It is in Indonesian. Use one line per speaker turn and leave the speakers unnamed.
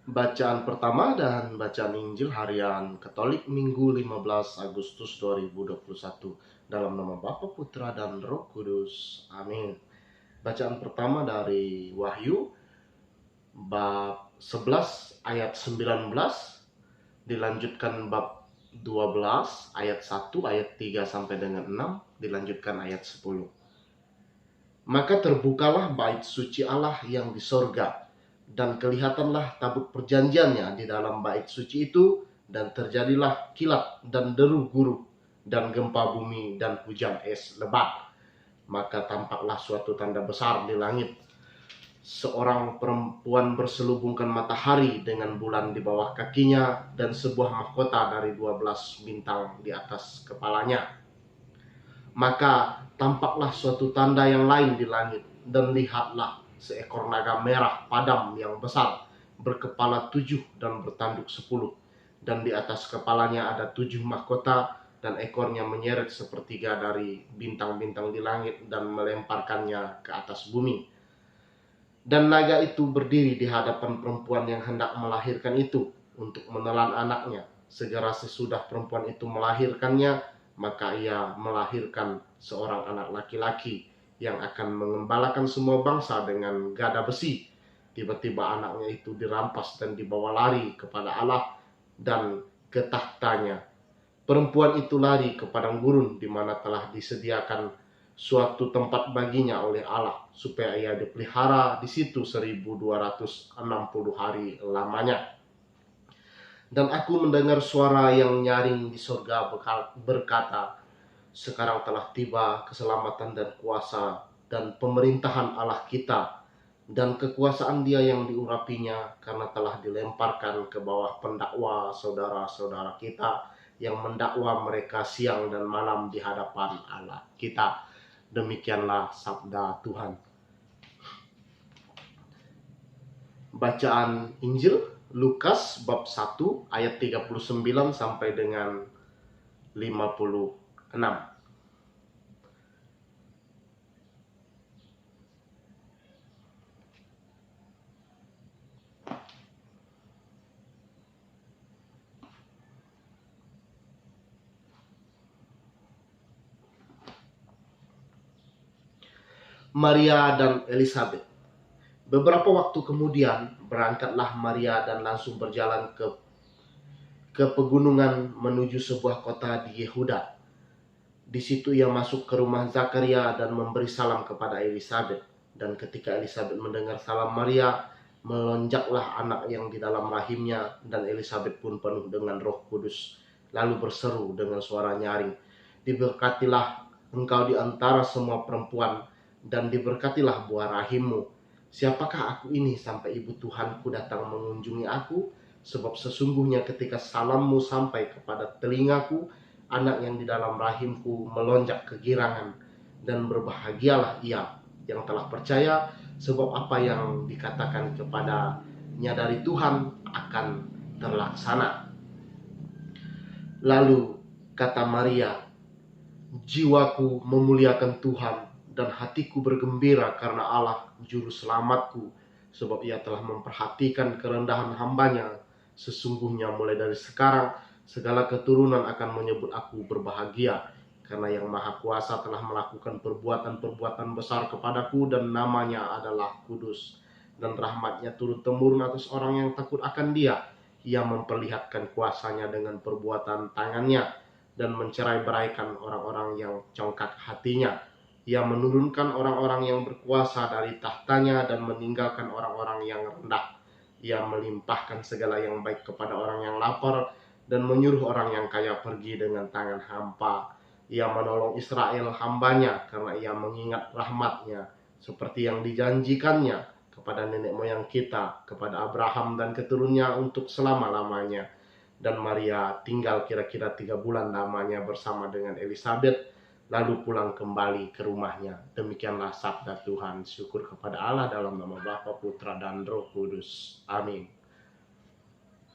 Bacaan pertama dan bacaan Injil Harian Katolik Minggu 15 Agustus 2021 dalam nama Bapa, Putra, dan Roh Kudus. Amin. Bacaan pertama dari Wahyu bab 11 ayat 19, dilanjutkan bab 12 ayat 1, ayat 3 sampai dengan 6, dilanjutkan ayat 10. Maka terbukalah bait suci Allah yang di sorga, dan kelihatanlah tabut perjanjiannya di dalam bait suci itu, dan terjadilah kilat dan deru guru, dan gempa bumi dan hujan es lebat. Maka tampaklah suatu tanda besar di langit, seorang perempuan berselubungkan matahari dengan bulan di bawah kakinya, dan sebuah mahkota dari 12 bintang di atas kepalanya. Maka tampaklah suatu tanda yang lain di langit, dan lihatlah seekor naga merah padam yang besar, berkepala 7 dan bertanduk 10, dan di atas kepalanya ada 7 mahkota, dan ekornya menyeret sepertiga dari bintang-bintang di langit dan melemparkannya ke atas bumi. Dan naga itu berdiri di hadapan perempuan yang hendak melahirkan itu untuk menelan anaknya. Segera sesudah perempuan itu melahirkannya, maka ia melahirkan seorang anak laki-laki yang akan mengembalakan semua bangsa dengan gada besi. Tiba-tiba anaknya itu dirampas dan dibawa lari kepada Allah dan ke tahtanya. Perempuan itu lari ke padang gurun di mana telah disediakan suatu tempat baginya oleh Allah, supaya ia dipelihara di situ 1260 hari lamanya. Dan aku mendengar suara yang nyaring di sorga berkata, sekarang telah tiba keselamatan dan kuasa dan pemerintahan Allah kita, dan kekuasaan Dia yang diurapinya, karena telah dilemparkan ke bawah pendakwa saudara-saudara kita yang mendakwa mereka siang dan malam di hadapan Allah kita. Demikianlah sabda Tuhan. Bacaan Injil Lukas bab 1 ayat 39 sampai dengan 56. Maria dan Elizabeth. Beberapa waktu kemudian berangkatlah Maria dan langsung berjalan ke pegunungan menuju sebuah kota di Yehuda. Di situ ia masuk ke rumah Zakaria dan memberi salam kepada Elizabeth. Dan ketika Elizabeth mendengar salam Maria, melonjaklah anak yang di dalam rahimnya, dan Elizabeth pun penuh dengan Roh Kudus, lalu berseru dengan suara nyaring, diberkatilah engkau di antara semua perempuan, dan diberkatilah buah rahimmu. Siapakah aku ini sampai ibu Tuhanku datang mengunjungi aku? Sebab sesungguhnya ketika salammu sampai kepada telingaku, anak yang di dalam rahimku melonjak kegirangan, dan berbahagialah ia yang telah percaya, sebab apa yang dikatakan kepadanya dari Tuhan akan terlaksana. Lalu kata Maria, jiwaku memuliakan Tuhan, dan hatiku bergembira karena Allah juru selamatku, sebab ia telah memperhatikan kerendahan hambanya. Sesungguhnya mulai dari sekarang segala keturunan akan menyebut aku berbahagia, karena yang Maha Kuasa telah melakukan perbuatan-perbuatan besar kepadaku, dan namanya adalah kudus. Dan rahmatnya turun-temurun atas orang yang takut akan Dia. Ia memperlihatkan kuasanya dengan perbuatan tangannya, dan mencerai-beraikan orang-orang yang congkak hatinya. Ia menurunkan orang-orang yang berkuasa dari tahtanya dan meninggalkan orang-orang yang rendah. Ia melimpahkan segala yang baik kepada orang yang lapar, dan menyuruh orang yang kaya pergi dengan tangan hampa. Ia menolong Israel hambanya, karena ia mengingat rahmatnya, seperti yang dijanjikannya kepada nenek moyang kita, kepada Abraham dan keturunannya untuk selama-lamanya. Dan Maria tinggal kira-kira 3 bulan lamanya bersama dengan Elizabeth, lalu pulang kembali ke rumahnya. Demikianlah sabda Tuhan. Syukur kepada Allah dalam nama Bapa, Putra, dan Roh Kudus. Amin.